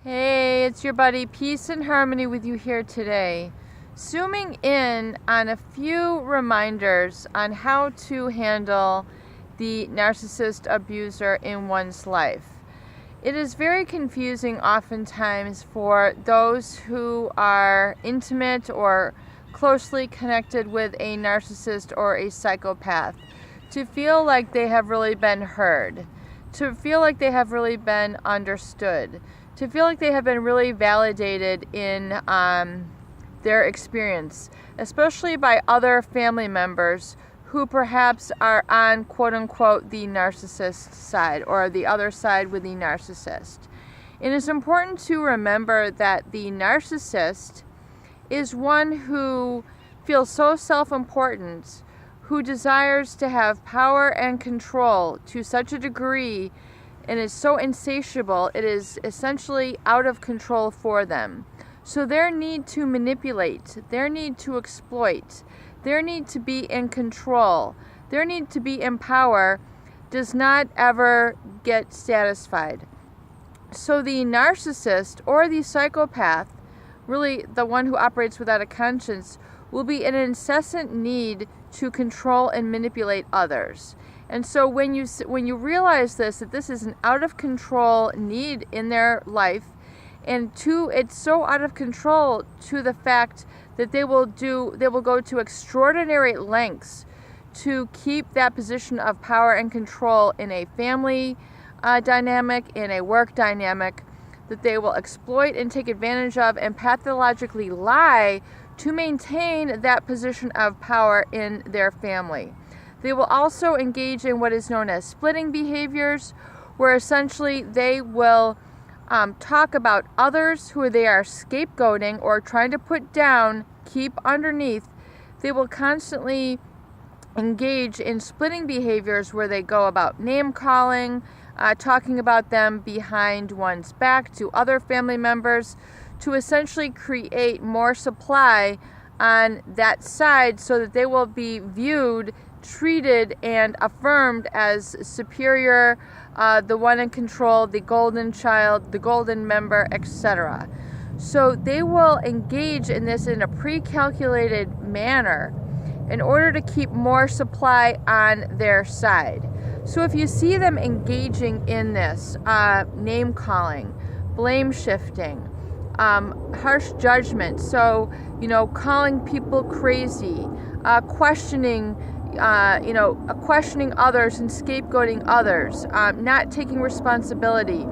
Hey, it's your buddy Peace and Harmony with you here today. Zooming in on a few reminders on how to handle the narcissist abuser in one's life. It is very confusing oftentimes for those who are intimate or closely connected with a narcissist or a psychopath to feel like they have really been heard, to feel like they have really been understood, to feel like they have been really validated in their experience, especially by other family members who perhaps are on quote-unquote the narcissist side or the other side with the narcissist. It is important to remember that the narcissist is one who feels so self-important, who desires to have power and control to such a degree and is so insatiable, it is essentially out of control for them. So their need to manipulate, their need to exploit, their need to be in control, their need to be in power does not ever get satisfied. So the narcissist or the psychopath, really the one who operates without a conscience, will be in an incessant need to control and manipulate others. And so when you realize this, that this is an out of control need in their life, and it's so out of control to the fact that they will go to extraordinary lengths to keep that position of power and control in a family dynamic, in a work dynamic, that they will exploit and take advantage of and pathologically lie to maintain that position of power in their family. They will also engage in what is known as splitting behaviors, where essentially they will talk about others who they are scapegoating or trying to put down, keep underneath. They will constantly engage in splitting behaviors where they go about name calling, talking about them behind one's back to other family members to essentially create more supply on that side so that they will be viewed, treated, and affirmed as superior, the one in control, the golden child, the golden member, etc. So they will engage in this in a pre-calculated manner in order to keep more supply on their side. So if you see them engaging in this, name calling, blame shifting, harsh judgment, so calling people crazy, questioning others and scapegoating others, not taking responsibility,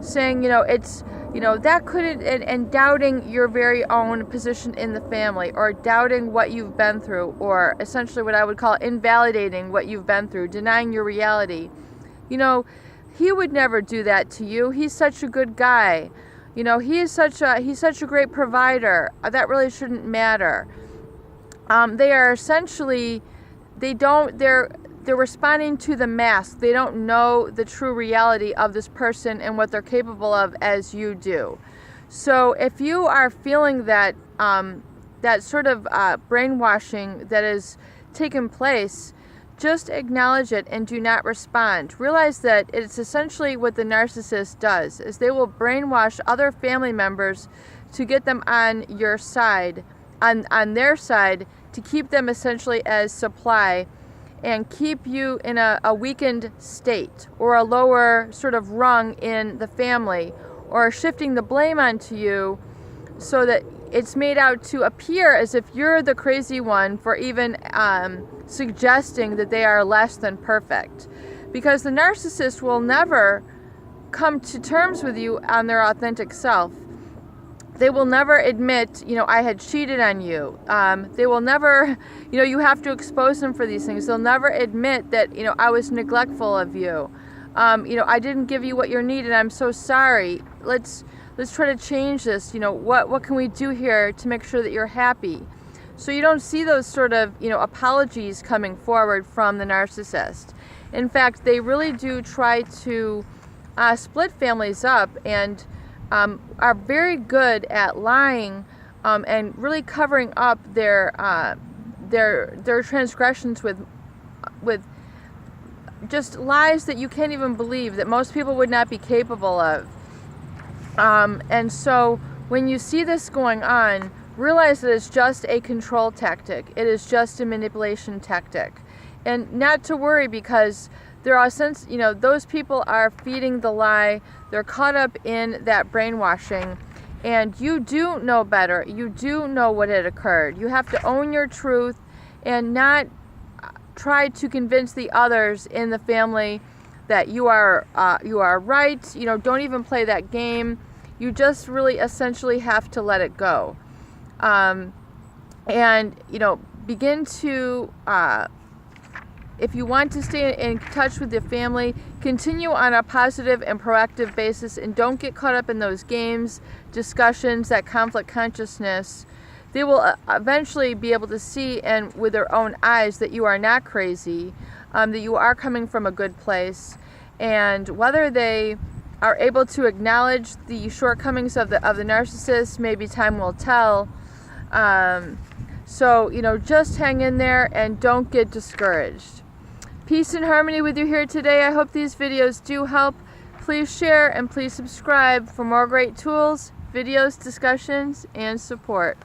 saying, that couldn't, and doubting your very own position in the family, or doubting what you've been through, or essentially what I would call invalidating what you've been through, denying your reality. He would never do that to you. He's such a good guy. He's such a great provider. That really shouldn't matter. They are essentially, they're responding to the mask. They don't know the true reality of this person and what they're capable of as you do. So if you are feeling that that sort of brainwashing that has taken place, just acknowledge it and do not respond. Realize that it's essentially what the narcissist does, is they will brainwash other family members to get them on your side, on their side, to keep them essentially as supply and keep you in a weakened state or a lower sort of rung in the family, or shifting the blame onto you so that it's made out to appear as if you're the crazy one for even suggesting that they are less than perfect. Because the narcissist will never come to terms with you on their authentic self. They will never admit, I had cheated on you. They will never, you have to expose them for these things. They'll never admit that, I was neglectful of you. I didn't give you what you needed. I'm so sorry. Let's try to change this. What can we do here to make sure that you're happy? So you don't see those sort of, apologies coming forward from the narcissist. In fact, they really do try to split families up and are very good at lying and really covering up their transgressions with just lies that you can't even believe, that most people would not be capable of. And so when you see this going on, realize that it's just a control tactic. It is just a manipulation tactic. And not to worry, because there are those people are feeding the lie. They're caught up in that brainwashing. And you do know better. You do know what had occurred. You have to own your truth and not try to convince the others in the family that you are right. Don't even play that game. You just really essentially have to let it go. And begin to, if you want to stay in touch with your family, continue on a positive and proactive basis, and don't get caught up in those games, discussions, that conflict consciousness. They will eventually be able to see, and with their own eyes, that you are not crazy, that you are coming from a good place. And whether they are able to acknowledge the shortcomings of the narcissist, maybe time will tell. So just hang in there and don't get discouraged. Peace and harmony with you here today. I hope these videos do help. Please share and please subscribe for more great tools, videos, discussions, and support.